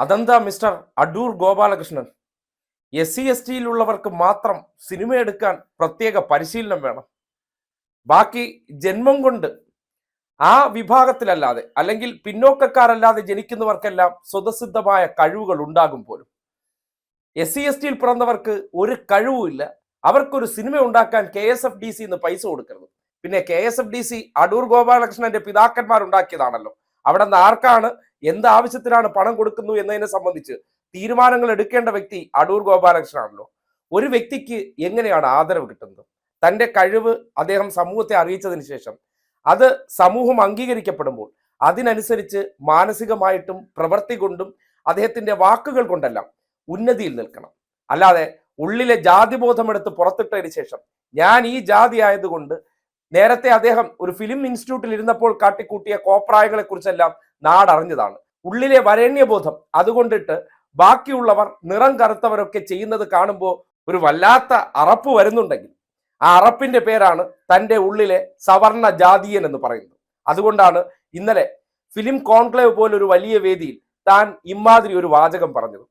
അതെന്താ mister Adoor Gopalakrishnan? SC ST യിലുള്ളവർക്ക് മാത്രം cinema എടുക്കാൻ പ്രത്യേക പരിശീലനം വേണം, ബാക്കി ജന്മം കൊണ്ട് ആ വിഭാഗത്തിലല്ലാതെ അല്ലെങ്കിൽ പിന്നോക്കക്കാരല്ലാതെ ജനിക്കുന്നവർക്കെല്ലാം സ്വതസിദ്ധമായ കഴിവുകൾ ഉണ്ടാകും പോലും. SC ST യിൽ പിറന്നവർക്ക് ഒരു കഴിവുമില്ല. അവർക്കൊരു സിനിമ ഉണ്ടാക്കാൻ KSFDC പൈസ കൊടുക്കരുത്. പിന്നെ KSFDC അടൂർ ഗോപാലകൃഷ്ണന്റെ പിതാക്കന്മാർ ഉണ്ടാക്കിയതാണല്ലോ. അവിടെ നിന്ന് ആർക്കാണ് എന്ത് ആവശ്യത്തിനാണ് പണം കൊടുക്കുന്നു എന്നതിനെ സംബന്ധിച്ച് തീരുമാനങ്ങൾ എടുക്കേണ്ട വ്യക്തി അടൂർ ഗോപാലകൃഷ്ണനാണല്ലോ. ഒരു വ്യക്തിക്ക് എങ്ങനെയാണ് ആദരവ് കിട്ടുന്നത്? തൻ്റെ കഴിവ് അദ്ദേഹം സമൂഹത്തെ അറിയിച്ചതിന് ശേഷം അത് സമൂഹം അംഗീകരിക്കപ്പെടുമ്പോൾ അതിനനുസരിച്ച് മാനസികമായിട്ടും പ്രവൃത്തി കൊണ്ടും അദ്ദേഹത്തിൻ്റെ വാക്കുകൾ കൊണ്ടെല്ലാം ഉന്നതിയിൽ നിൽക്കണം. അല്ലാതെ ഉള്ളിലെ ജാതിബോധം എടുത്ത് പുറത്തിട്ടതിന് ശേഷം ഞാൻ ഈ ജാതി ആയതുകൊണ്ട്, നേരത്തെ അദ്ദേഹം ഒരു ഫിലിം ഇൻസ്റ്റിറ്റ്യൂട്ടിൽ ഇരുന്നപ്പോൾ കാട്ടിക്കൂട്ടിയ കോപ്രായങ്ങളെ കുറിച്ചെല്ലാം നാടറിഞ്ഞതാണ്. ഉള്ളിലെ വരേണ്യബോധം അതുകൊണ്ടിട്ട് ബാക്കിയുള്ളവർ നിറം കറുത്തവരൊക്കെ ചെയ്യുന്നത് കാണുമ്പോൾ ഒരു വല്ലാത്ത അറപ്പ് വരുന്നുണ്ടെങ്കിൽ ആ അറപ്പിന്റെ പേരാണ് തൻ്റെ ഉള്ളിലെ സവർണ ജാതീയൻ എന്ന് പറയുന്നത്. അതുകൊണ്ടാണ് ഇന്നലെ ഫിലിം കോൺക്ലേവ് പോലൊരു വലിയ വേദിയിൽ താൻ ഇമാതിരി ഒരു വാചകം പറഞ്ഞത്.